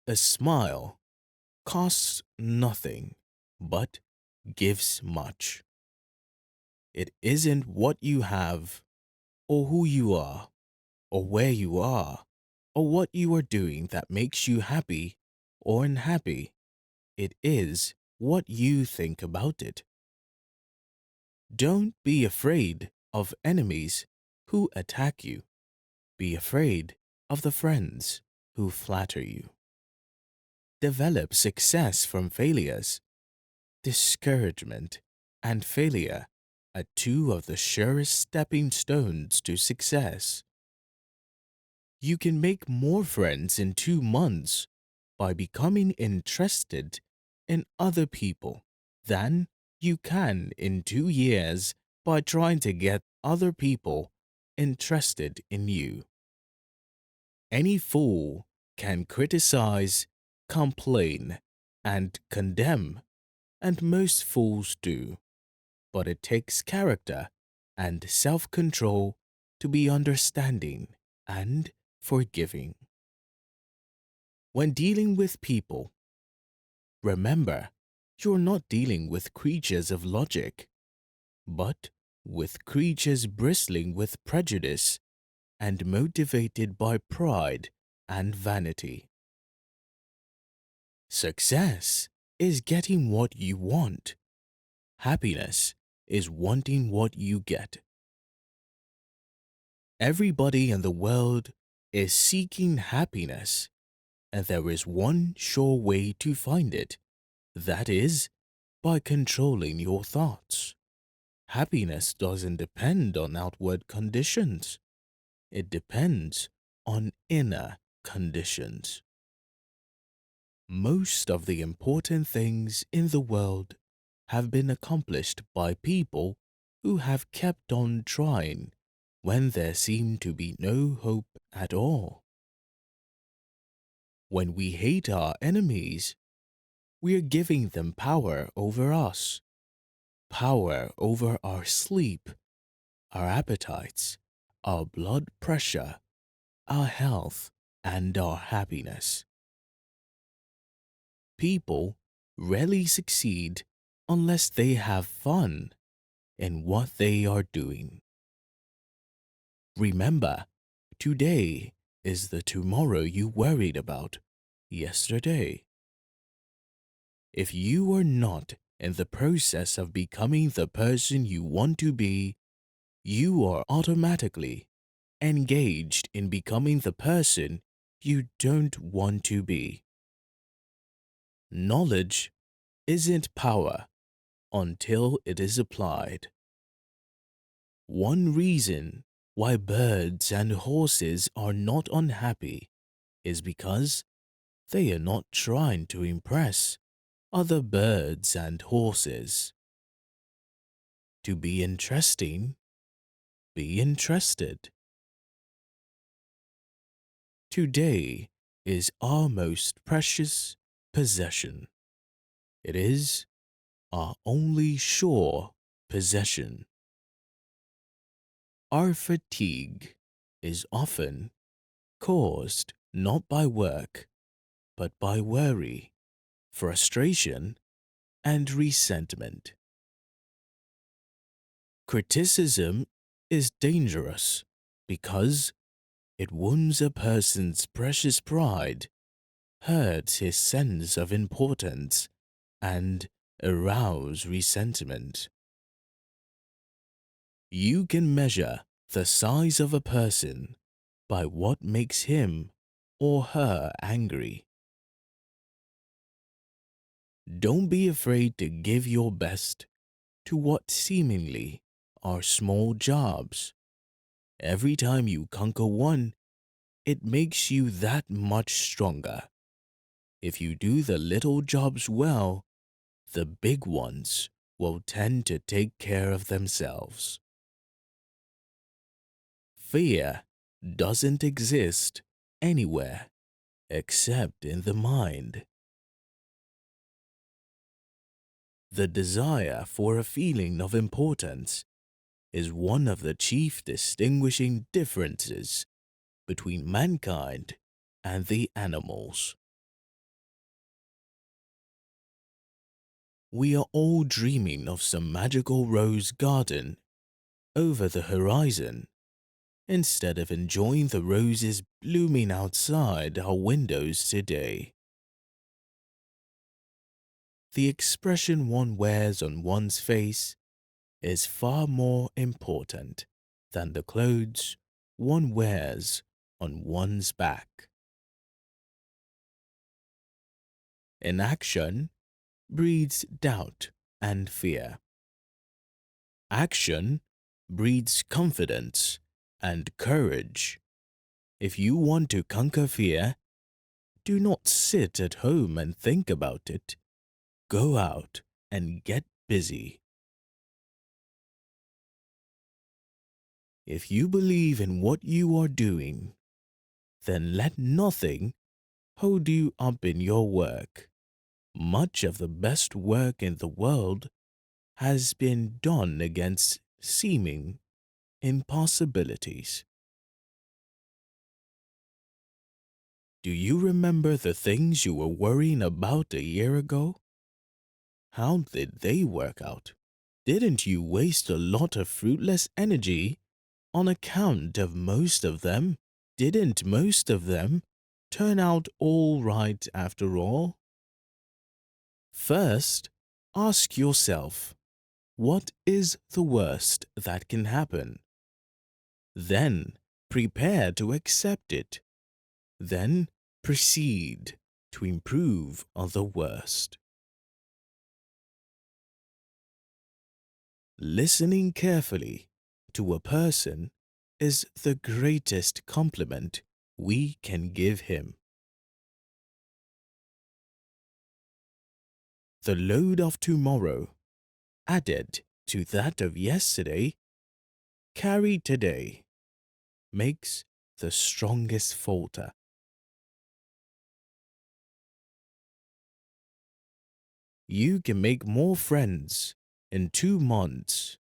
A smile costs nothing, but gives much. It isn't what you have, or who you are, or where you are, or what you are doing that makes you happy or unhappy. It is what you think about it. Don't be afraid of enemies who attack you. Be afraid of the friends who flatter you. Develop success from failures. Discouragement and failure are two of the surest stepping stones to success. You can make more friends in 2 months by becoming interested in other people than you can in 2 years by trying to get other people interested in you. Any fool can criticize, complain, and condemn, and most fools do, but it takes character and self-control to be understanding and forgiving. When dealing with people, remember you're not dealing with creatures of logic, but with creatures bristling with prejudice and motivated by pride and vanity. Success is getting what you want. Happiness is wanting what you get. Everybody in the world is seeking happiness, and there is one sure way to find it. That is, by controlling your thoughts. Happiness doesn't depend on outward conditions. It depends on inner conditions. Most of the important things in the world have been accomplished by people who have kept on trying when there seemed to be no hope at all. When we hate our enemies, we are giving them power over us, power over our sleep, our appetites, our blood pressure, our health, and our happiness. People rarely succeed unless they have fun in what they are doing. Remember, today is the tomorrow you worried about yesterday. If you are not in the process of becoming the person you want to be, you are automatically engaged in becoming the person you don't want to be. Knowledge isn't power until it is applied. One reason why birds and horses are not unhappy is because they are not trying to impress other birds and horses. To be interesting, be interested. Today is our most precious possession. It is our only sure possession. Our fatigue is often caused not by work, but by worry, frustration, and resentment. Criticism is dangerous because it wounds a person's precious pride, hurts his sense of importance, and arouses resentment. You can measure the size of a person by what makes him or her angry. Don't be afraid to give your best to what seemingly are small jobs. Every time you conquer one, it makes you that much stronger. If you do the little jobs well, the big ones will tend to take care of themselves. Fear doesn't exist anywhere except in the mind. The desire for a feeling of importance is one of the chief distinguishing differences between mankind and the animals. We are all dreaming of some magical rose garden over the horizon, instead of enjoying the roses blooming outside our windows today. The expression one wears on one's face is far more important than the clothes one wears on one's back. Inaction breeds doubt and fear. Action breeds confidence and courage. If you want to conquer fear, do not sit at home and think about it. Go out and get busy. If you believe in what you are doing, then let nothing hold you up in your work. Much of the best work in the world has been done against seeming impossibilities. Do you remember the things you were worrying about a year ago? How did they work out? Didn't you waste a lot of fruitless energy on account of most of them? Didn't most of them turn out all right after all? First, ask yourself, what is the worst that can happen? Then, prepare to accept it. Then, proceed to improve on the worst. Listening carefully to a person is the greatest compliment we can give him. The load of tomorrow, added to that of yesterday, carried today, makes the strongest falter. You can make more friends in 2 months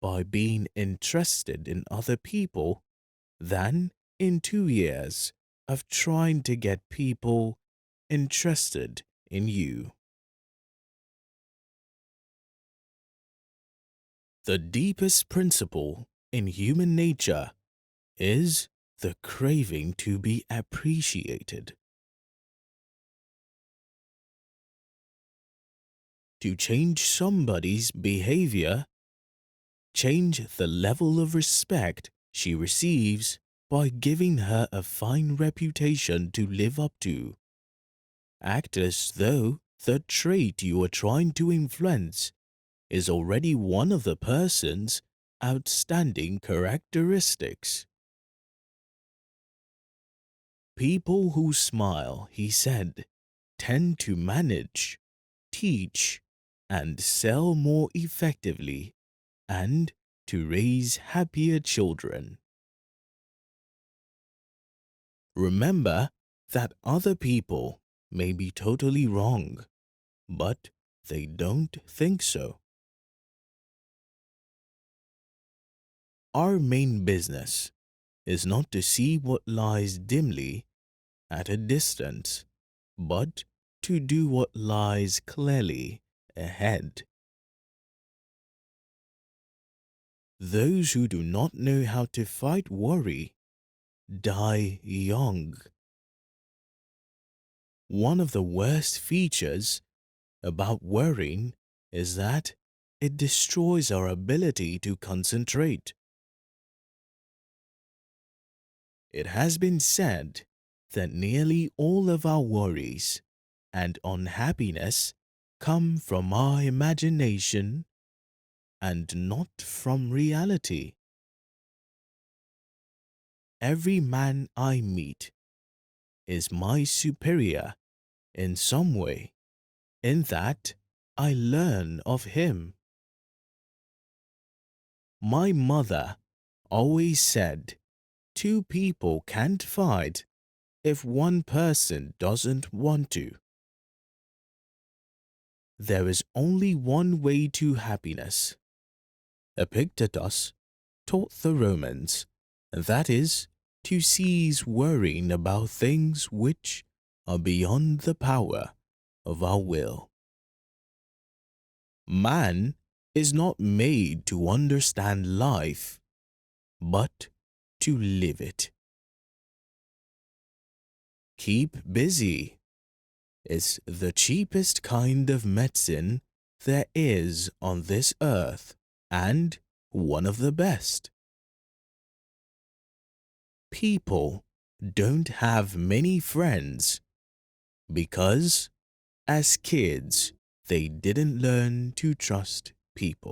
by being interested in other people than in 2 years of trying to get people interested in you. The deepest principle in human nature is the craving to be appreciated. To change somebody's behavior, change the level of respect she receives by giving her a fine reputation to live up to. Act as though the trait you are trying to influence is already one of the person's outstanding characteristics. People who smile, he said, tend to manage, teach, and sell more effectively, and to raise happier children. Remember that other people may be totally wrong, but they don't think so. Our main business is not to see what lies dimly at a distance, but to do what lies clearly ahead. Those who do not know how to fight worry die young. One of the worst features about worrying is that it destroys our ability to concentrate. It has been said that nearly all of our worries and unhappiness come from our imagination and not from reality. Every man I meet is my superior in some way, in that I learn of him. My mother always said, 2 people can't fight if one person doesn't want to. There is only one way to happiness. Epictetus taught the Romans, and that is to cease worrying about things which are beyond the power of our will. Man is not made to understand life, but to live it. Keep busy is the cheapest kind of medicine there is on this earth, and one of the best. People don't have many friends because, as kids, they didn't learn to trust people.